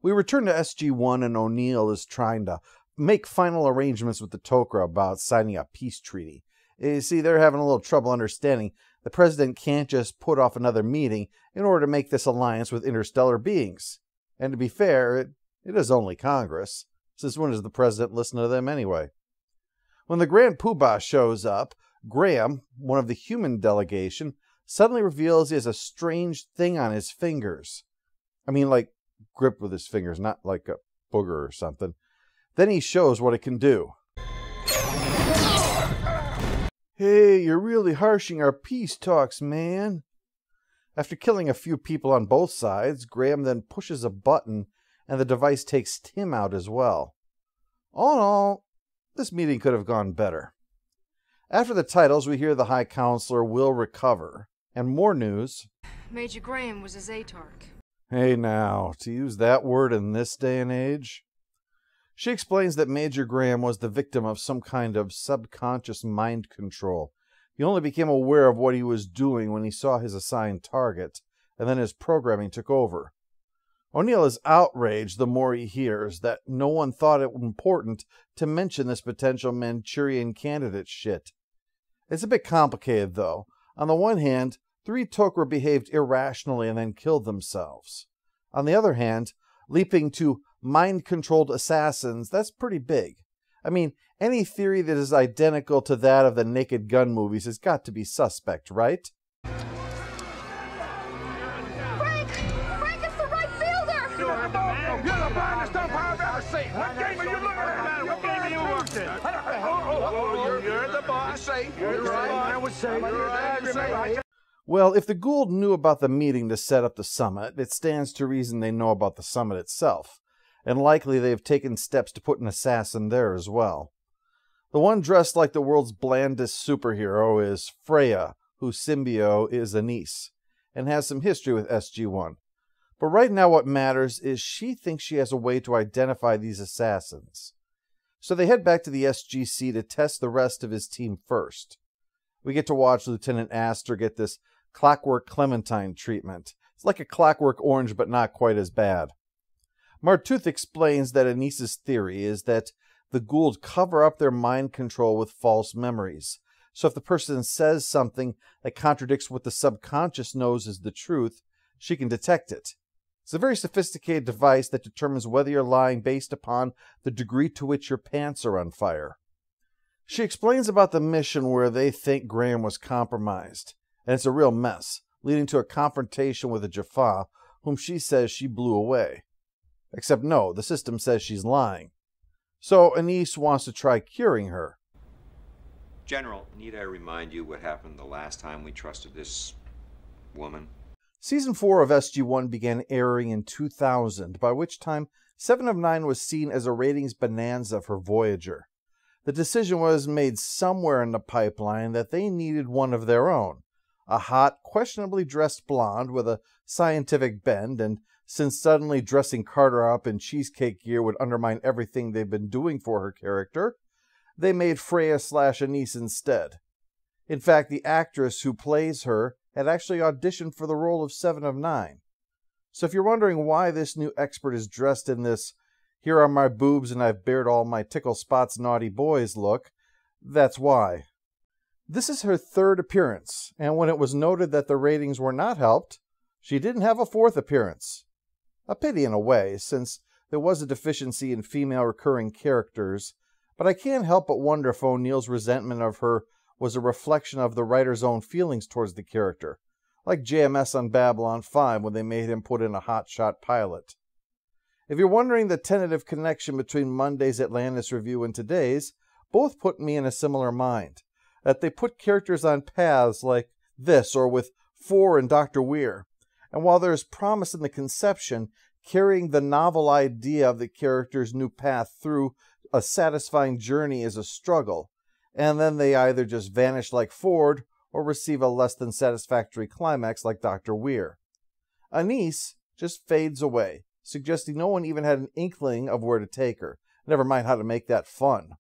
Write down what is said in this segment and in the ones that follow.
We return to SG-1, and O'Neill is trying to make final arrangements with the Tok'ra about signing a peace treaty. You see, they're having a little trouble understanding the president can't just put off another meeting in order to make this alliance with interstellar beings. And to be fair, it is only Congress. Since when does the president listen to them anyway? When the Grand Poobah shows up, Graham, one of the human delegation, suddenly reveals he has a strange thing on his fingers. I mean, like, gripped with his fingers, not like a booger or something. Then he shows what it can do. Hey, you're really harshing our peace talks, man. After killing a few people on both sides, Graham then pushes a button, and the device takes Tim out as well. All in all, this meeting could have gone better. After the titles, we hear the High Counselor will recover. And more news. Major Graham was a Zatark. Hey now, to use that word in this day and age? She explains that Major Graham was the victim of some kind of subconscious mind control. He only became aware of what he was doing when he saw his assigned target, and then his programming took over. O'Neill is outraged the more he hears that no one thought it important to mention this potential Manchurian candidate shit. It's a bit complicated, though. On the one hand, 3 Tok'ra behaved irrationally and then killed themselves. On the other hand, leaping to mind-controlled assassins, that's pretty big. I mean, any theory that is identical to that of the Naked Gun movies has got to be suspect, right? Frank, it's the right fielder! You're the finest umpire I've ever seen. What game are you looking at? What game are you watching? You're the boss. Safe. You're right. I was safe. You're right. Well, if the Gould knew about the meeting to set up the summit, it stands to reason they know about the summit itself, and likely they've taken steps to put an assassin there as well. The one dressed like the world's blandest superhero is Freya, whose symbiote is Anise, and has some history with SG-1. But right now what matters is she thinks she has a way to identify these assassins. So they head back to the SGC to test the rest of his team first. We get to watch Lieutenant Astor get this Clockwork Clementine treatment. It's like a Clockwork Orange, but not quite as bad. Martooth explains that Anise's theory is that the Gould cover up their mind control with false memories. So if the person says something that contradicts what the subconscious knows is the truth, she can detect it. It's a very sophisticated device that determines whether you're lying based upon the degree to which your pants are on fire. She explains about the mission where they think Graham was compromised, and it's a real mess, leading to a confrontation with a Jaffa, whom she says she blew away. Except no, the system says she's lying. So Anise wants to try curing her. General, need I remind you what happened the last time we trusted this woman? Season 4 of SG-1 began airing in 2000, by which time 7 of 9 was seen as a ratings bonanza for Voyager. The decision was made somewhere in the pipeline that they needed one of their own. A hot, questionably dressed blonde with a scientific bend, and since suddenly dressing Carter up in cheesecake gear would undermine everything they've been doing for her character, they made Freya/Anise instead. In fact, the actress who plays her had actually auditioned for the role of 7 of 9. So if you're wondering why this new expert is dressed in this "here are my boobs and I've bared all my tickle spots naughty boys" look, that's why. This is her 3rd appearance, and when it was noted that the ratings were not helped, she didn't have a 4th appearance. A pity in a way, since there was a deficiency in female recurring characters, but I can't help but wonder if O'Neill's resentment of her was a reflection of the writer's own feelings towards the character, like JMS on Babylon 5 when they made him put in a hotshot pilot. If you're wondering the tentative connection between Monday's Atlantis review and today's, both put me in a similar mind, that they put characters on paths like this or with 4 and Dr. Weir, and while there is promise in the conception, carrying the novel idea of the character's new path through a satisfying journey is a struggle, and then they either just vanish like Ford or receive a less than satisfactory climax like Dr. Weir. Anise just fades away, suggesting no one even had an inkling of where to take her, never mind how to make that fun.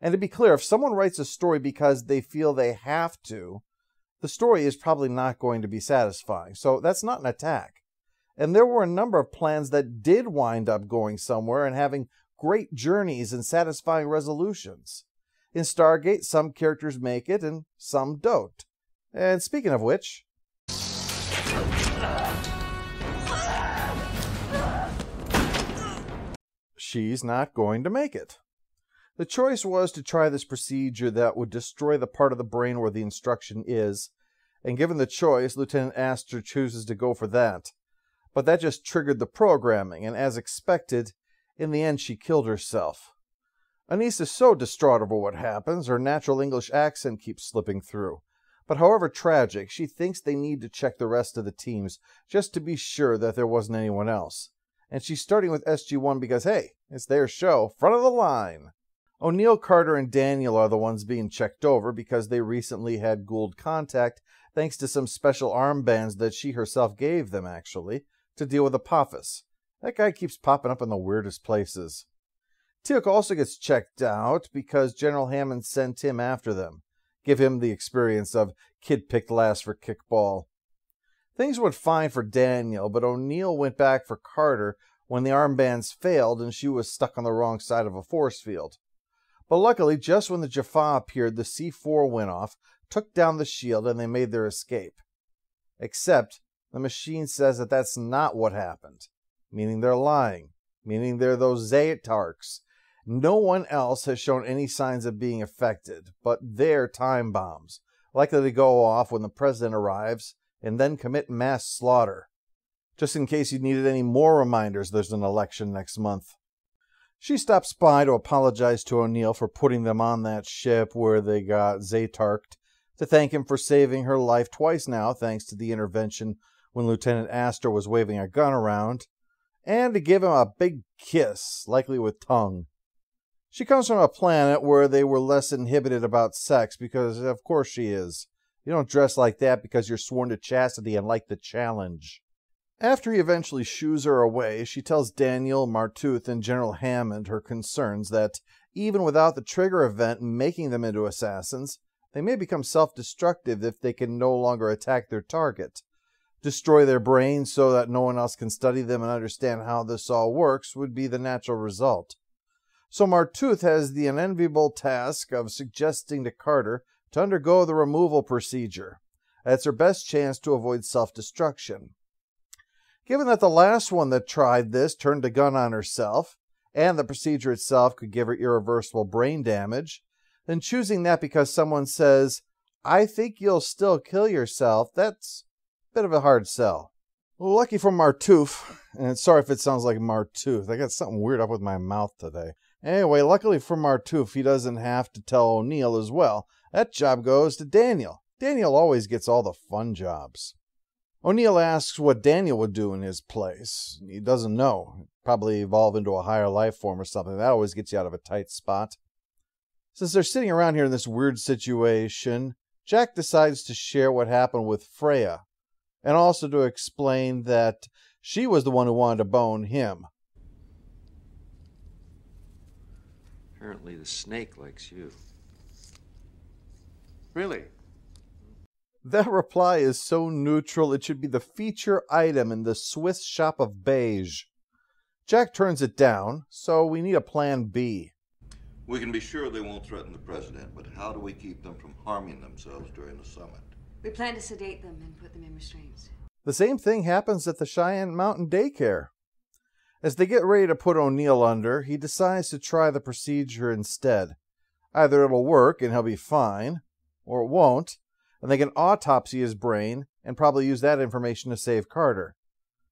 And to be clear, if someone writes a story because they feel they have to, the story is probably not going to be satisfying, so that's not an attack. And there were a number of plans that did wind up going somewhere and having great journeys and satisfying resolutions. In Stargate, some characters make it and some don't. And speaking of which, she's not going to make it. The choice was to try this procedure that would destroy the part of the brain where the instruction is, and given the choice, Lieutenant Astor chooses to go for that. But that just triggered the programming, and as expected, in the end she killed herself. Anise is so distraught over what happens, her natural English accent keeps slipping through. But however tragic, she thinks they need to check the rest of the teams, just to be sure that there wasn't anyone else. And she's starting with SG-1 because, hey, it's their show, front of the line. O'Neill, Carter, and Daniel are the ones being checked over because they recently had Gould contact thanks to some special armbands that she herself gave them, actually, to deal with Apophis. That guy keeps popping up in the weirdest places. Teal'c also gets checked out because General Hammond sent him after them. Give him the experience of kid picked last for kickball. Things went fine for Daniel, but O'Neill went back for Carter when the armbands failed and she was stuck on the wrong side of a force field. But luckily, just when the Jaffa appeared, the C4 went off, took down the shield, and they made their escape. Except, the machine says that that's not what happened, meaning they're lying, meaning they're those Zaytarks. No one else has shown any signs of being affected, but they're time bombs, likely to go off when the president arrives, and then commit mass slaughter. Just in case you needed any more reminders, there's an election next month. She stops by to apologize to O'Neill for putting them on that ship where they got Zaytarked, to thank him for saving her life twice now, thanks to the intervention when Lieutenant Astor was waving a gun around, and to give him a big kiss, likely with tongue. She comes from a planet where they were less inhibited about sex, because of course she is. You don't dress like that because you're sworn to chastity and like the challenge. After he eventually shoos her away, she tells Daniel, Martooth, and General Hammond her concerns that, even without the trigger event making them into assassins, they may become self-destructive if they can no longer attack their target. Destroy their brains so that no one else can study them and understand how this all works would be the natural result. So Martooth has the unenviable task of suggesting to Carter to undergo the removal procedure. That's her best chance to avoid self-destruction. Given that the last one that tried this turned a gun on herself, and the procedure itself could give her irreversible brain damage, then choosing that because someone says, "I think you'll still kill yourself," that's a bit of a hard sell. Lucky for Martooth, and sorry if it sounds like Martooth, I got something weird up with my mouth today. Anyway, luckily for Martooth, he doesn't have to tell O'Neill as well. That job goes to Daniel. Daniel always gets all the fun jobs. O'Neill asks what Daniel would do in his place. He doesn't know. Probably evolve into a higher life form or something. That always gets you out of a tight spot. Since they're sitting around here in this weird situation, Jack decides to share what happened with Freya, and also to explain that she was the one who wanted to bone him. Apparently the snake likes you. Really? That reply is so neutral it should be the feature item in the Swiss shop of beige. Jack turns it down, so we need a plan B. We can be sure they won't threaten the president, but how do we keep them from harming themselves during the summit? We plan to sedate them and put them in restraints. The same thing happens at the Cheyenne Mountain Daycare. As they get ready to put O'Neill under, he decides to try the procedure instead. Either it'll work and he'll be fine, or it won't, and they can autopsy his brain and probably use that information to save Carter.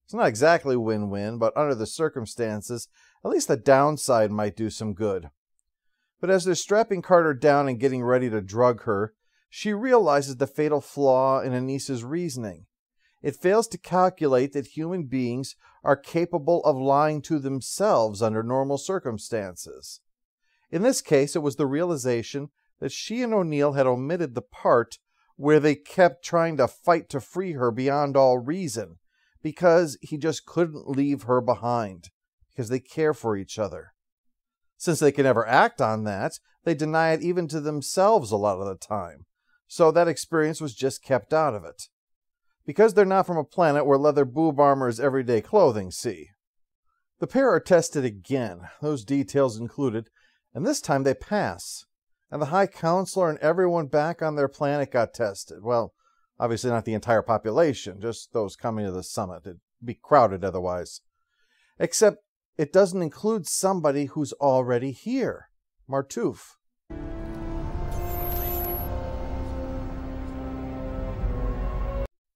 It's not exactly win-win, but under the circumstances, at least the downside might do some good. But as they're strapping Carter down and getting ready to drug her, she realizes the fatal flaw in Anise's reasoning. It fails to calculate that human beings are capable of lying to themselves under normal circumstances. In this case, it was the realization that she and O'Neill had omitted the part where they kept trying to fight to free her beyond all reason, because he just couldn't leave her behind, because they care for each other. Since they can never act on that, they deny it even to themselves a lot of the time, so that experience was just kept out of it. because they're not from a planet where leather boob armor is everyday clothing, see. The pair are tested again, those details included, and this time they pass. And the High Counselor and everyone back on their planet got tested. Well, obviously not the entire population, just those coming to the summit. It'd be crowded otherwise. Except it doesn't include somebody who's already here. Martouf.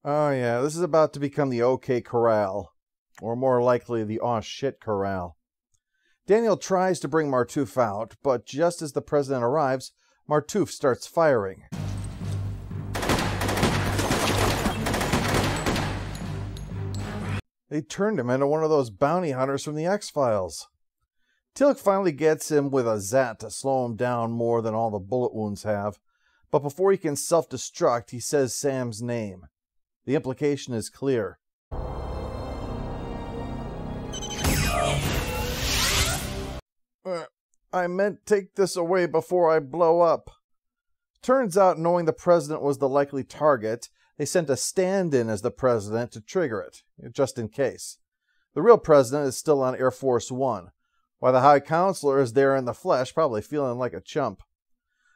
Oh yeah, this is about to become the OK Corral. Or more likely, the aw shit corral. Daniel tries to bring Martouf out, but just as the president arrives, Martouf starts firing. They turned him into one of those bounty hunters from the X-Files. Tillich finally gets him with a zat to slow him down more than all the bullet wounds have, but before he can self-destruct, he says Sam's name. The implication is clear. I meant take this away before I blow up. Turns out, knowing the president was the likely target, they sent a stand-in as the president to trigger it, just in case. The real president is still on Air Force One, while the High Counselor is there in the flesh, probably feeling like a chump.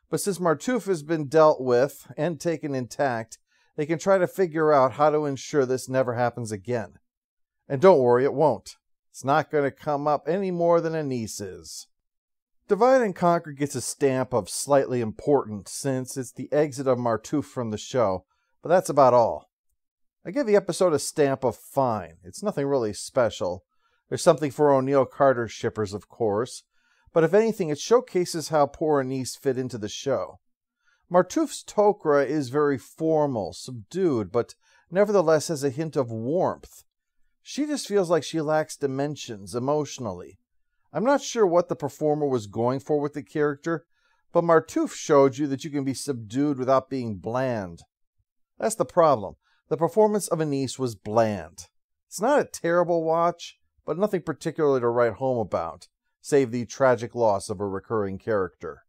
But since Martouf has been dealt with and taken intact, they can try to figure out how to ensure this never happens again. And don't worry, it won't. It's not going to come up any more than Anise is. Divide and Conquer gets a stamp of slightly important since it's the exit of Martouf from the show, but that's about all. I give the episode a stamp of fine. It's nothing really special. There's something for O'Neill Carter shippers, of course, but if anything, it showcases how poor Anise fit into the show. Martouf's Tok'ra is very formal, subdued, but nevertheless has a hint of warmth. She just feels like she lacks dimensions emotionally. I'm not sure what the performer was going for with the character, but Martouf showed you that you can be subdued without being bland. That's the problem. The performance of Anise was bland. It's not a terrible watch, but nothing particularly to write home about, save the tragic loss of a recurring character.